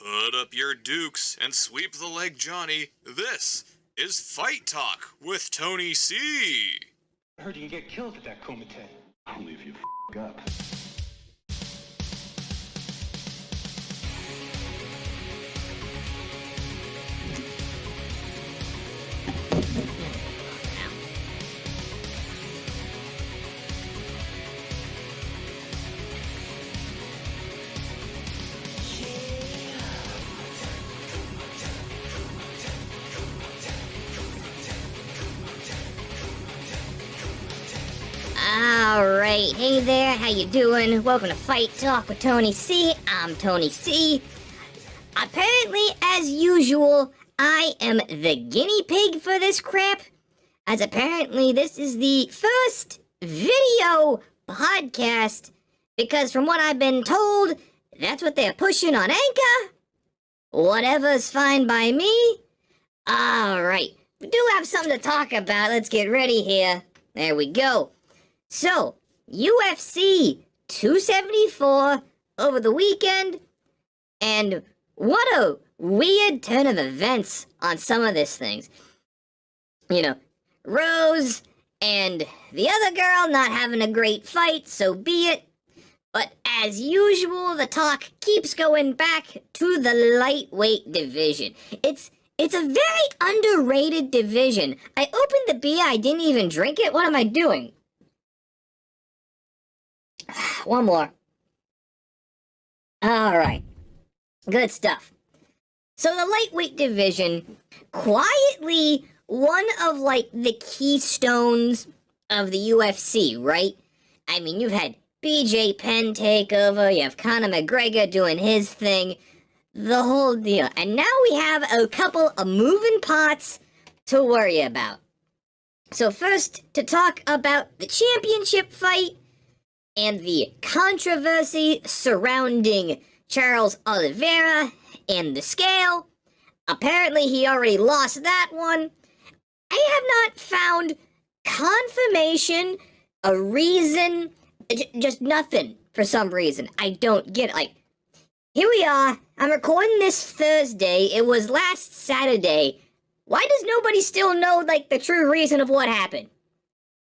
Put up your dukes and sweep the leg, Johnny. This is Fite Talk with Tony C. I heard you can get killed at that Kumite. Only if you up. Alright, hey there, how you doing? Welcome to Fite Talk with Tony C. I'm Tony C. Apparently, as usual, I am the guinea pig for this crap, as apparently this is the first video podcast, because from what I've been told, that's what they're pushing on Anchor. Whatever's fine by me. Alright, we do have something to talk about. Let's get ready here. There we go. So, UFC 274 over the weekend, and what a weird turn of events on some of these things. You know, Rose and the other girl not having a great fight, so be it. But as usual, the talk keeps going back to the lightweight division. It's a very underrated division. I opened the beer, I didn't even drink it. What am I doing? One more. Alright. Good stuff. So the lightweight division, quietly one of, like, the keystones of the UFC, right? I mean, you've had BJ Penn take over, you have Conor McGregor doing his thing, the whole deal. And now we have a couple of moving parts to worry about. So first, to talk about the championship fight, and the controversy surrounding Charles Oliviera and the scale. Apparently he already lost that one. I have not found confirmation, a reason, just nothing for some reason. I don't get it. Like, here we are. I'm recording this Thursday. It was last Saturday. Why does nobody still know, like, the true reason of what happened?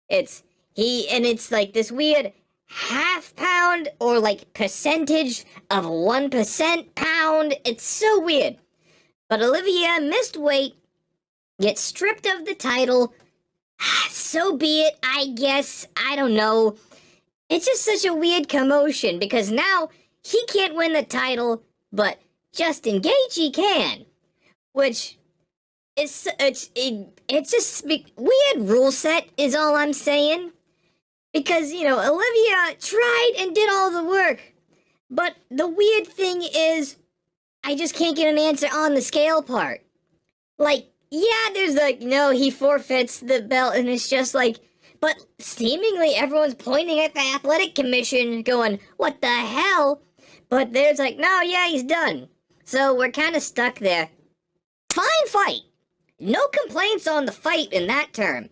It's like this weird half pound or like percentage of 1% pound. It's so weird. But Oliviera missed weight, gets stripped of the title. So be it, I guess. I don't know. It's just such a weird commotion because now he can't win the title, but Justin Gaethje can, which is it's just weird rule set is all I'm saying. Because, you know, Olivia tried and did all the work. But the weird thing is, I just can't get an answer on the scale part. Like, yeah, there's like, no, he forfeits the belt, and it's just like, but seemingly everyone's pointing at the athletic commission going, what the hell? But there's like, no, yeah, he's done. So we're kind of stuck there. Fine fight. No complaints on the fight in that term.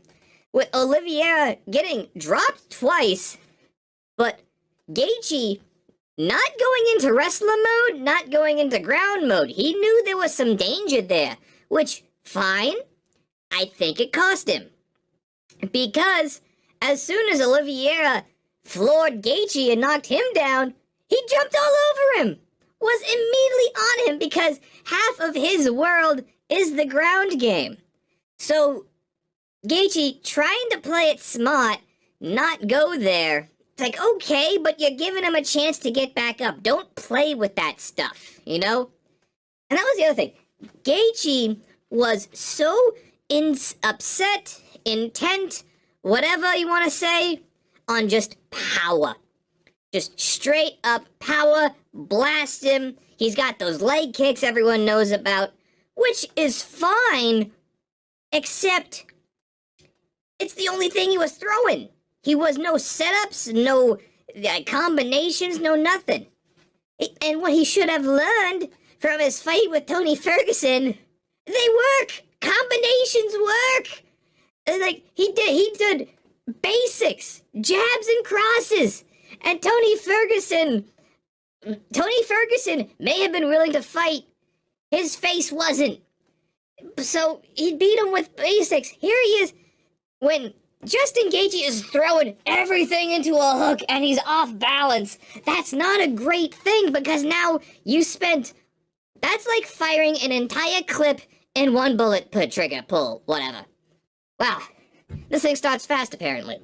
With Oliviera getting dropped twice, but Gaethje not going into wrestler mode, not going into ground mode. He knew there was some danger there, which, fine, I think it cost him. Because as soon as Oliviera floored Gaethje and knocked him down, he jumped all over him, was immediately on him because half of his world is the ground game. So Gaethje trying to play it smart, not go there. It's like, okay, but you're giving him a chance to get back up. Don't play with that stuff, you know? And that was the other thing. Gaethje was so upset, intent, whatever you want to say, on just power. Just straight up power, blast him. He's got those leg kicks everyone knows about, which is fine, except it's the only thing he was throwing. He was no setups, no combinations, no nothing. And what he should have learned from his fight with Tony Ferguson, they work. Combinations work. Like, he did basics, jabs and crosses. And Tony Ferguson may have been willing to fight His face wasn't. So he beat him with basics. Here he is when Justin Gaethje is throwing everything into a hook and he's off balance. That's not a great thing because now you spent... That's like firing an entire clip in one bullet per trigger, pull, whatever. Wow. This thing starts fast, apparently.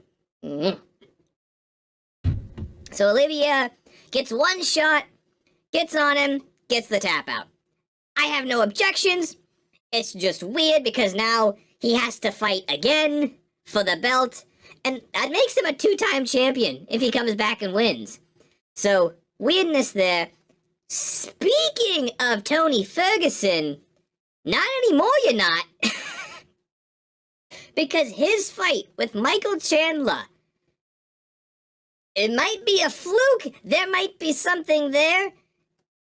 So Oliviera gets one shot, gets on him, gets the tap out. I have no objections. It's just weird because now he has to fight again for the belt. And that makes him a 2-time champion if he comes back and wins. So, weirdness there. Speaking of Tony Ferguson, not anymore you're not. Because his fight with Micheal Chandler, it might be a fluke. There might be something there.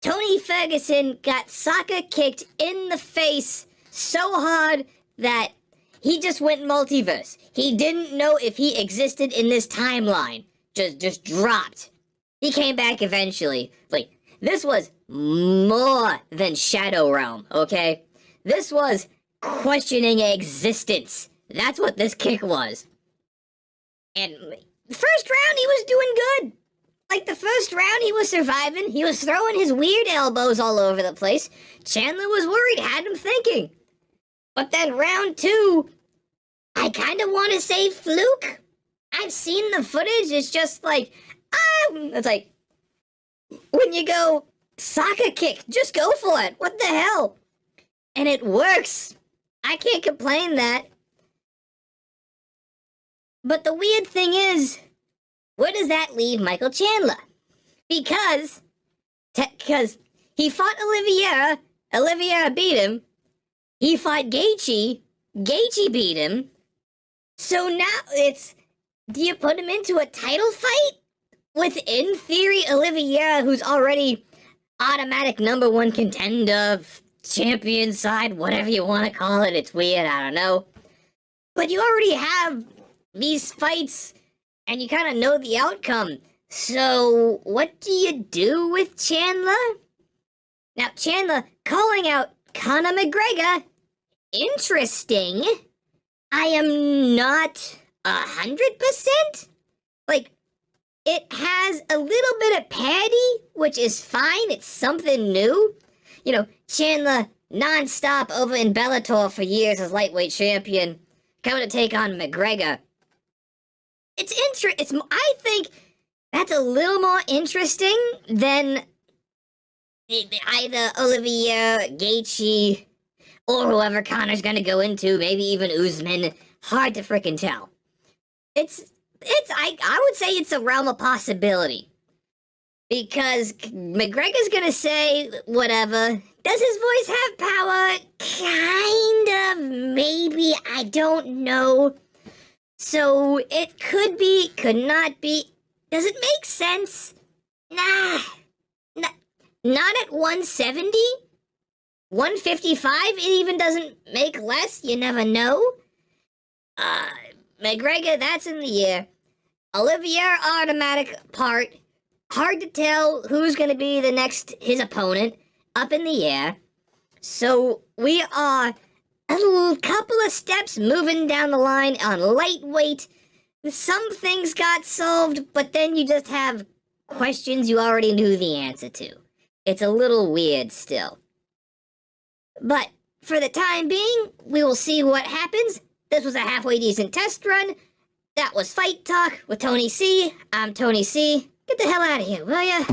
Tony Ferguson got soccer kicked in the face so hard that he just went multiverse. He didn't know if he existed in this timeline. Just dropped. He came back eventually. Like, this was more than Shadow Realm, okay? This was questioning existence. That's what this kick was. And the first round, he was doing good. Like, the first round, he was surviving. He was throwing his weird elbows all over the place. Chandler was worried, had him thinking. But then round 2, I kind of want to say fluke. I've seen the footage. It's just like, it's like, when you go soccer kick, just go for it. What the hell? And it works. I can't complain that. But the weird thing is, where does that leave Micheal Chandler? Because he fought Oliviera. Oliviera beat him. He fought Gaethje. Gaethje beat him. So now it's, do you put him into a title fight with, in theory, Oliviera, who's already automatic #1 contender, champion side, whatever you want to call it. It's weird, I don't know. But you already have these fights, and you kind of know the outcome. So what do you do with Chandler? Now, Chandler calling out Conor McGregor. Interesting. I am not 100%. Like, it has a little bit of parody, which is fine. It's something new. You know, Chandler non-stop over in Bellator for years as lightweight champion, coming to take on McGregor. I think that's a little more interesting than either Oliviera, Gaethje, or whoever Conor's gonna go into, maybe even Usman. Hard to frickin' tell. I would say it's a realm of possibility. Because McGregor's gonna say whatever. Does his voice have power? Kind of, maybe, I don't know. So it could be, could not be. Does it make sense? Nah. Not at 170? 155? It even doesn't make less? You never know. McGregor, that's in the air. Oliviera, automatic part. Hard to tell who's going to be the next, his opponent. Up in the air. So we are a couple of steps moving down the line on lightweight. Some things got solved, but then you just have questions you already knew the answer to. It's a little weird still. But for the time being, we will see what happens. This was a halfway decent test run. That was Fite Talk with Tony C. I'm Tony C. Get the hell out of here, will ya?